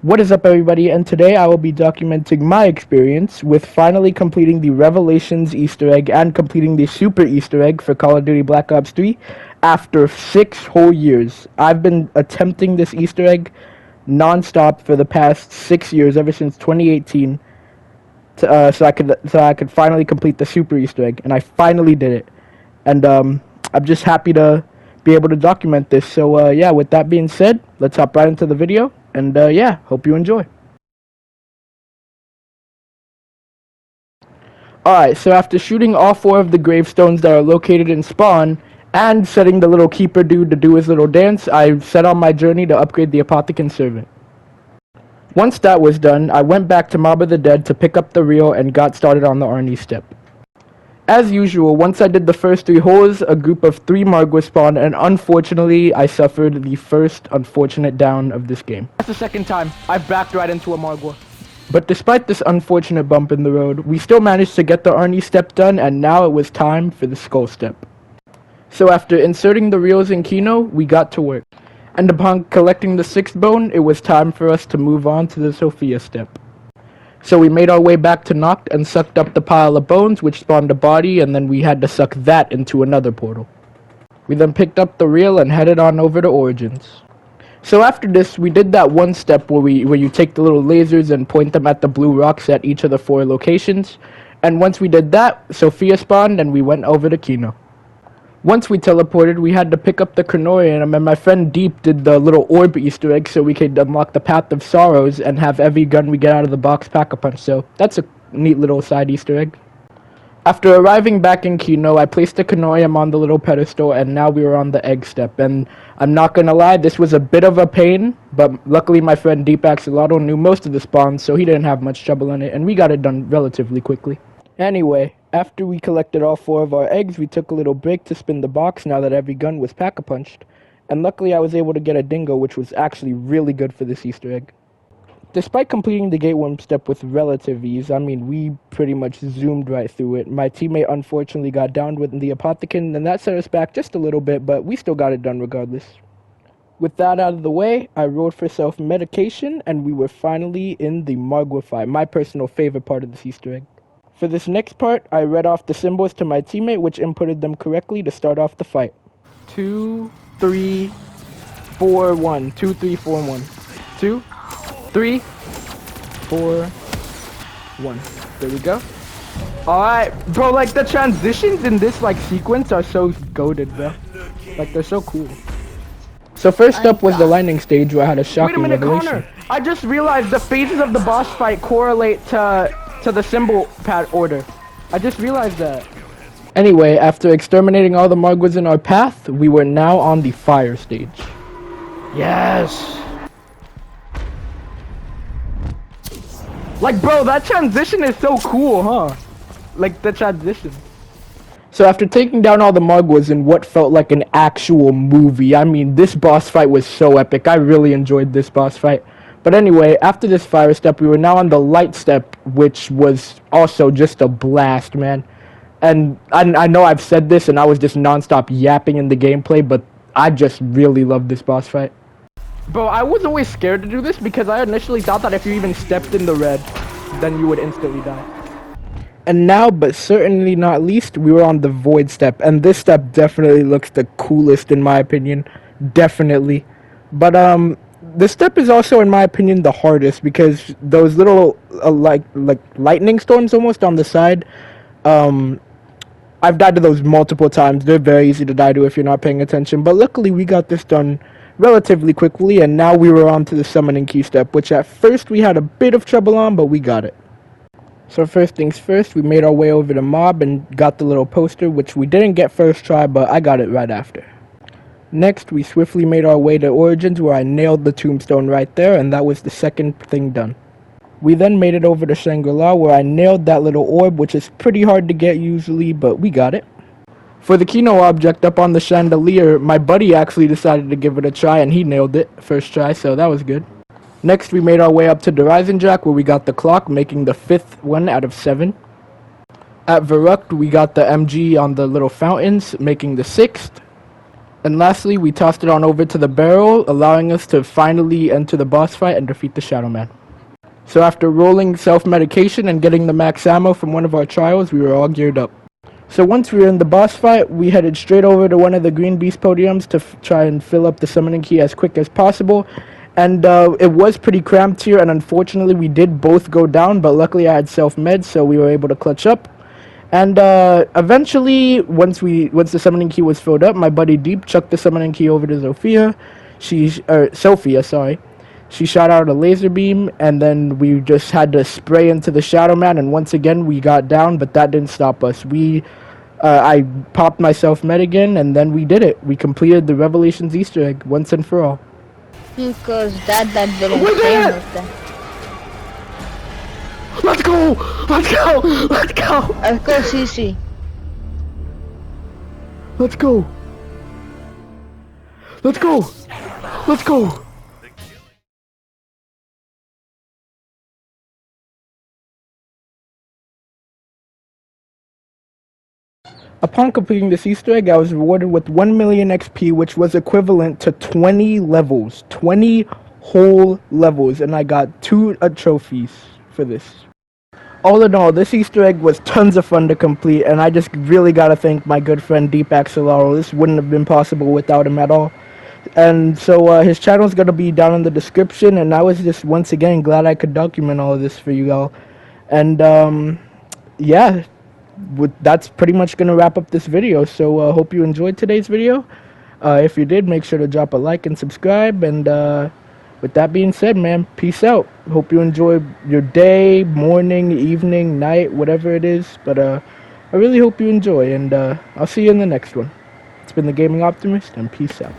What is up, everybody, and today I will be documenting my experience with finally completing the Revelations Easter egg and completing the Super Easter egg for Call of Duty Black Ops 3 after 6 whole years. I've been attempting this Easter egg non-stop for the past 6 years, ever since 2018, so I could finally complete the Super Easter egg, and I finally did it. And I'm just happy to be able to document this. So yeah, with that being said, let's hop right into the video. And yeah, hope you enjoy. Alright, so after shooting all 4 of the gravestones that are located in spawn, and setting the little keeper dude to do his little dance, I set on my journey to upgrade the Apothicon Servant. Once that was done, I went back to Mob of the Dead to pick up the reel and got started on the Arnie step. As usual, once I did the first 3 holes, a group of 3 Margwa spawned, and unfortunately, I suffered the first unfortunate down of this game. That's the second time I've backed right into a Margwa. But despite this unfortunate bump in the road, we still managed to get the Arnie step done, and now it was time for the Skull step. So after inserting the reels in Kino, we got to work. And upon collecting the 6th bone, it was time for us to move on to the Sophia step. So we made our way back to Noct and sucked up the pile of bones, which spawned a body, and then we had to suck that into another portal. We then picked up the reel and headed on over to Origins. So after this, we did that one step where you take the little lasers and point them at the blue rocks at each of the 4 locations. And once we did that, Sophia spawned and we went over to Kino. Once we teleported, we had to pick up the Kronorium, and my friend Deep did the little orb Easter egg so we could unlock the Path of Sorrows and have every gun we get out of the box Pack-a-Punch, so that's a neat little side Easter egg. After arriving back in Kino, I placed the Kronorium on the little pedestal, and now we were on the egg step, and I'm not gonna lie, this was a bit of a pain, but luckily my friend Deep Axolotl knew most of the spawns, so he didn't have much trouble in it, and we got it done relatively quickly. Anyway, after we collected all 4 of our eggs, we took a little break to spin the box now that every gun was Pack-a-Punched, and luckily I was able to get a dingo, which was actually really good for this Easter egg. Despite completing the Gateworm step with relative ease, I mean, we pretty much zoomed right through it. My teammate unfortunately got downed with the Apothicon, and that set us back just a little bit, but we still got it done regardless. With that out of the way, I rolled for self-medication, and we were finally in the Margwa fight, my personal favorite part of this Easter egg. For this next part, I read off the symbols to my teammate, which inputted them correctly to start off the fight. 2, 3, 4, 1. 2, 3, 4, 1. 2, 3, 4, 1. There we go. Alright, bro, like, the transitions in this, like, sequence are so goated, bro. Like, they're so cool. So first up was the lightning stage, where I had a shocking revelation. Connor! I just realized the phases of the boss fight correlate to the symbol pad order. I just realized that. Anyway, after exterminating all the Margwas in our path, we were now on the fire stage. Yes! Like, bro, that transition is so cool, huh? Like, the transition. So after taking down all the Margwas in what felt like an actual movie, I mean, this boss fight was so epic. I really enjoyed this boss fight. But anyway, after this fire step, we were now on the light step, which was also just a blast, man. And I know I've said this, and I was just non-stop yapping in the gameplay, but I just really loved this boss fight. Bro, I was always scared to do this because I initially thought that if you even stepped in the red, then you would instantly die. And now, but certainly not least, we were on the void step, and this step definitely looks the coolest in my opinion. Definitely. But this step is also, in my opinion, the hardest because those little like lightning storms almost on the side. I've died to those multiple times. They're very easy to die to if you're not paying attention. But luckily, we got this done relatively quickly, and now we were on to the summoning key step, which at first we had a bit of trouble on, but we got it. So first things first, we made our way over to Mob and got the little poster, which we didn't get first try, but I got it right after. Next, we swiftly made our way to Origins, where I nailed the tombstone right there, and that was the second thing done. We then made it over to Shangri-La, where I nailed that little orb, which is pretty hard to get usually, but we got it. For the Kino object up on the chandelier, my buddy actually decided to give it a try, and he nailed it first try, so that was good. Next, we made our way up to Derisenjack, where we got the clock, making the 5th one out of 7. At Verrückt, we got the MG on the little fountains, making the 6th. And lastly, we tossed it on over to the barrel, allowing us to finally enter the boss fight and defeat the Shadow Man. So after rolling self-medication and getting the max ammo from one of our trials, we were all geared up. So once we were in the boss fight, we headed straight over to one of the Green Beast podiums to try and fill up the summoning key as quick as possible. And it was pretty cramped here, and unfortunately we did both go down, but luckily I had self-med, so we were able to clutch up. And eventually, once the summoning key was filled up, my buddy Deep chucked the summoning key over to Sophia, sorry. She shot out a laser beam, and then we just had to spray into the Shadow Man, and once again we got down, but that didn't stop us. I popped myself med again, and then we did it. We completed the Revelations Easter egg once and for all. Because that didn't We did fail it! us then. Let's go! Let's go! Let's go! Let's go, CC. Let's go! Let's go! Let's go! Upon completing this Easter egg, I was rewarded with 1 million XP, which was equivalent to 20 levels. 20 whole levels, and I got 2 trophies for this. All in all, this Easter egg was tons of fun to complete, and I just really gotta thank my good friend Deep Axelaro. This wouldn't have been possible without him at all. And so his channel is gonna be down in the description, and I was just once again glad I could document all of this for you all. And yeah, that's pretty much gonna wrap up this video. So hope you enjoyed today's video. If you did, make sure to drop a like and subscribe. And with that being said, man, peace out. Hope you enjoy your day, morning, evening, night, whatever it is. But I really hope you enjoy, and I'll see you in the next one. It's been the Gaming Optimist, and peace out.